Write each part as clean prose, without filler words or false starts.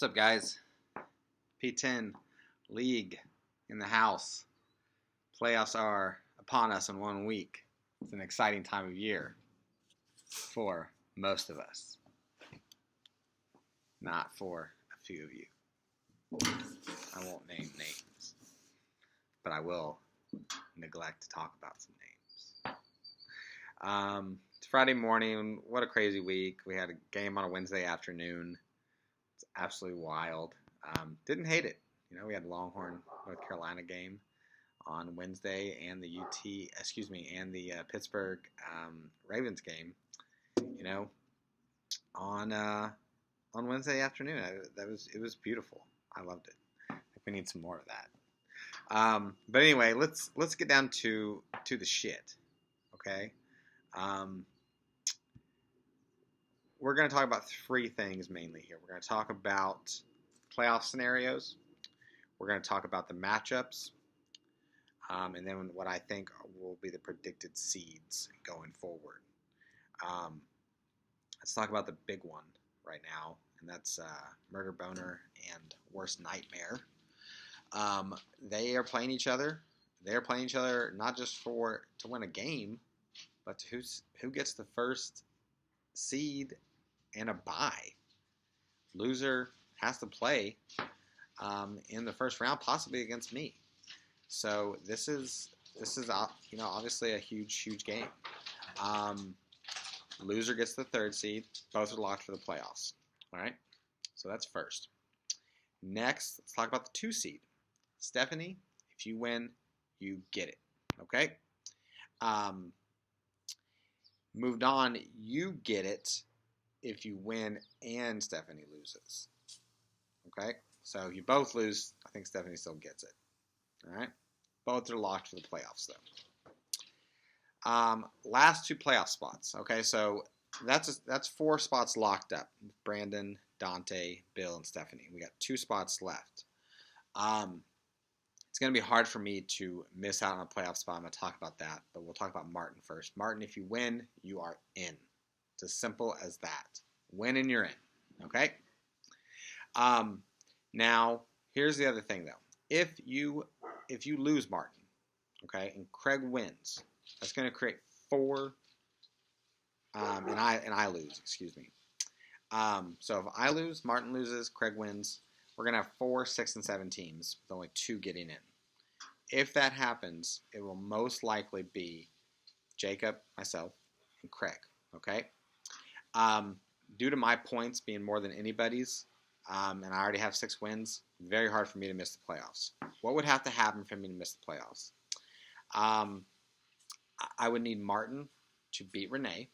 What's up, guys? P10 League in the house. Playoffs are upon us in 1 week. It's an exciting time of year for most of us, not for a few of you. I won't name names, but I will neglect to talk about some names. It's Friday morning. What a crazy week. We had a game on a Wednesday afternoon. It's absolutely wild. Didn't hate it. We had Longhorn North Carolina game on Wednesday and the Pittsburgh Ravens game. On Wednesday afternoon. It was beautiful. I loved it. I think we need some more of that. But anyway, let's get down to the shit. Okay. We're going to talk about three things mainly here. We're going to talk about playoff scenarios. We're going to talk about the matchups. And then what I think will be the predicted seeds going forward. Let's talk about the big one right now, and that's Murder Boner and Worst Nightmare. They are playing each other. They are playing each other not just to win a game, but who gets the first seed and a bye. Loser has to play in the first round, possibly against me. So this is obviously a huge game. Loser gets the third seed. Both are locked for the playoffs. All right. So that's first. Next, let's talk about the 2 seed. Stephanie, if you win, you get it. Okay. Moved on, you get it if you win and Stephanie loses. Okay? So if you both lose, I think Stephanie still gets it. All right? Both are locked for the playoffs, though. Last 2 playoff spots. Okay, so that's 4 spots locked up. Brandon, Dante, Bill, and Stephanie. We got 2 spots left. It's going to be hard for me to miss out on a playoff spot. I'm going to talk about that, but we'll talk about Martin first. Martin, if you win, you are in. It's as simple as that. Win and you're in. Okay? Now, here's the other thing, though. If you lose Martin, okay, and Craig wins, that's going to create 4, and I lose, excuse me. So if I lose, Martin loses, Craig wins, we're going to have 4, 6, and 7 teams with only 2 getting in. If that happens, it will most likely be Jacob, myself, and Craig, okay? Due to my points being more than anybody's, and I already have 6 wins, very hard for me to miss the playoffs. What would have to happen for me to miss the playoffs? I would need Martin to beat Renee,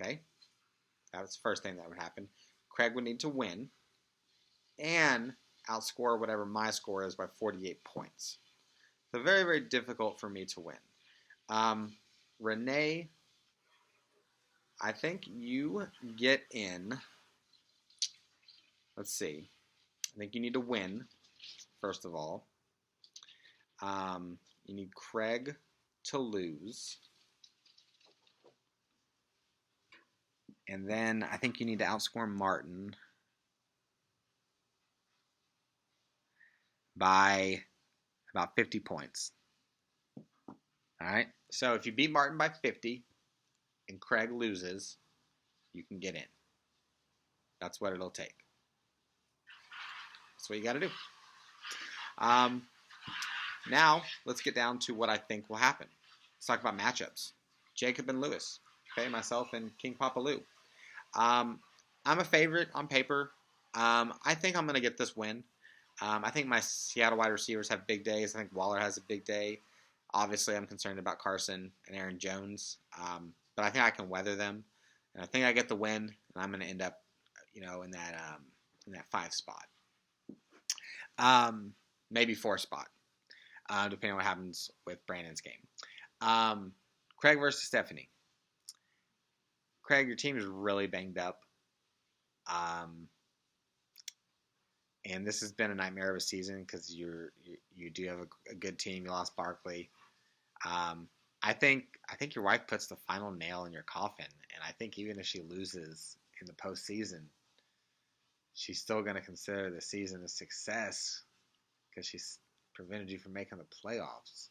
okay? That was the first thing that would happen. Craig would need to win and outscore whatever my score is by 48 points. So very, very difficult for me to win. Renee, I think you get in. Let's see. I think you need to win, first of all. You need Craig to lose. And then I think you need to outscore Martin by about 50 points. All right? So if you beat Martin by 50 and Craig loses, you can get in. That's what it'll take. That's what you got to do. Now, let's get down to what I think will happen. Let's talk about matchups. Jacob and Lewis. Okay, myself and King Papa Lou. I'm a favorite on paper. I think I'm going to get this win. I think my Seattle wide receivers have big days. I think Waller has a big day. Obviously, I'm concerned about Carson and Aaron Jones. But I think I can weather them. And I think I get the win, and I'm going to end up, in that 5 spot. Maybe 4 spot, depending on what happens with Brandon's game. Craig versus Stephanie. Craig, your team is really banged up. And this has been a nightmare of a season because you do have a good team. You lost Barkley. I think your wife puts the final nail in your coffin, and I think even if she loses in the postseason, she's still going to consider the season a success because she's prevented you from making the playoffs.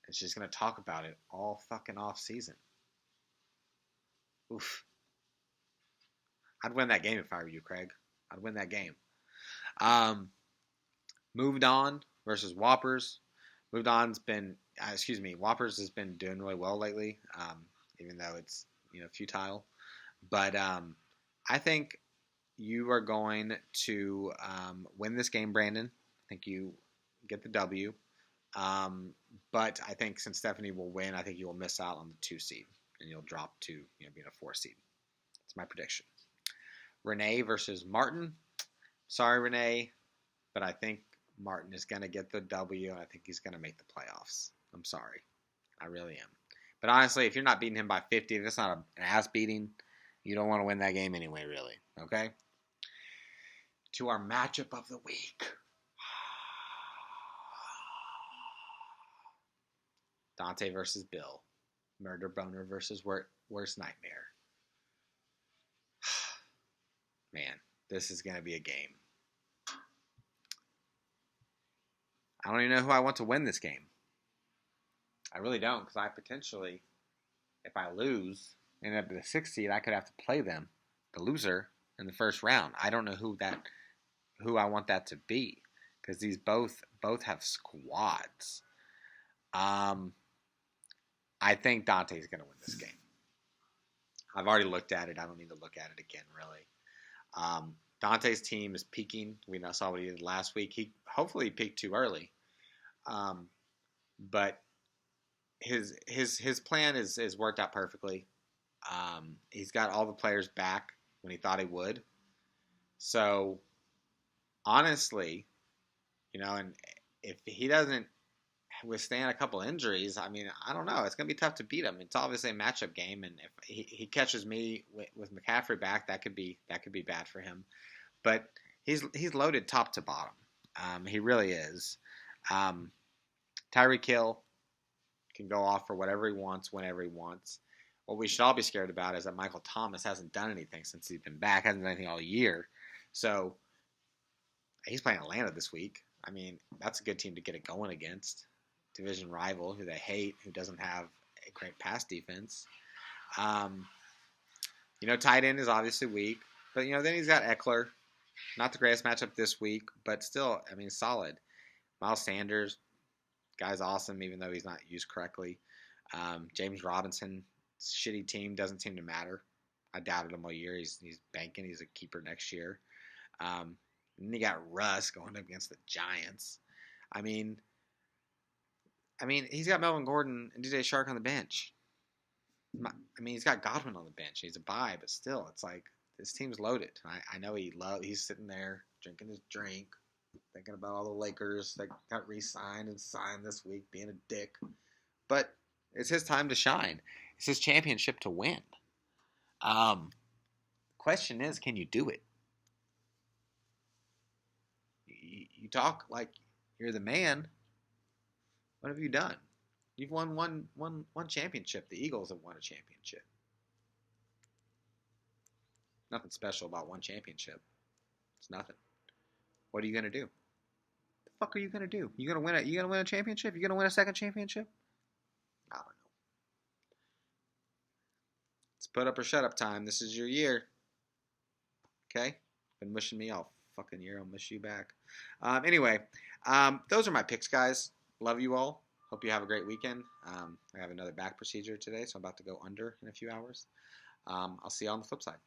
And she's going to talk about it all fucking off season. Oof. I'd win that game if I were you, Craig. I'd win that game. Moved on versus Whoppers. Whoppers has been doing really well lately, even though it's futile. But I think you are going to win this game, Brandon. I think you get the W. But I think since Stephanie will win, I think you will miss out on the 2 seed and you'll drop to being a 4 seed. That's my prediction. Renee versus Martin. Sorry, Renee, but I think Martin is going to get the W, and I think he's going to make the playoffs. I'm sorry. I really am. But honestly, if you're not beating him by 50, if it's not an ass beating, you don't want to win that game anyway, really. Okay? To our matchup of the week. Dante versus Bill. Murder Boner versus Worst Nightmare. Man, this is going to be a game. I don't even know who I want to win this game. I really don't, because I potentially, if I lose, end up with the 6th seed, I could have to play them, the loser, in the first round. I don't know who I want that to be, because these both have squads. I think Dante's going to win this game. I've already looked at it. I don't need to look at it again, really. Dante's team is peaking. We saw what he did last week. He hopefully peaked too early, but his plan is worked out perfectly. He's got all the players back when he thought he would. So honestly, and if he doesn't withstand a couple injuries, I mean, I don't know. It's going to be tough to beat him. It's obviously a matchup game, and if he catches me with McCaffrey back, that could be bad for him. But he's loaded top to bottom. He really is. Tyreek Hill can go off for whatever he wants, whenever he wants. What we should all be scared about is that Michael Thomas hasn't done anything since he's been back, hasn't done anything all year. So he's playing Atlanta this week. I mean, that's a good team to get it going against. Division rival who they hate, who doesn't have a great pass defense. Tight end is obviously weak, but then he's got Eckler. Not the greatest matchup this week, but still, I mean, solid. Miles Sanders, guy's awesome, even though he's not used correctly. James Robinson, shitty team, doesn't seem to matter. I doubted him all year. He's banking. He's a keeper next year. And then you got Russ going up against the Giants. I mean, he's got Melvin Gordon and DJ Shark on the bench. He's got Godwin on the bench. He's a bye, but still, it's like this team's loaded. I know he's sitting there drinking his drink, thinking about all the Lakers that got re-signed and signed this week, being a dick. But it's his time to shine. It's his championship to win. Question is, can you do it? You talk like you're the man. What have you done? You've won one championship. The Eagles have won a championship. Nothing special about one championship. It's nothing. What are you gonna do? The fuck are you gonna do? You gonna win a championship? You gonna win a second championship? I don't know. It's put up or shut up time. This is your year. Okay? Been mushing me all fucking year. I'll mush you back. Anyway, those are my picks, guys. Love you all. Hope you have a great weekend. I have another back procedure today, so I'm about to go under in a few hours. I'll see you on the flip side.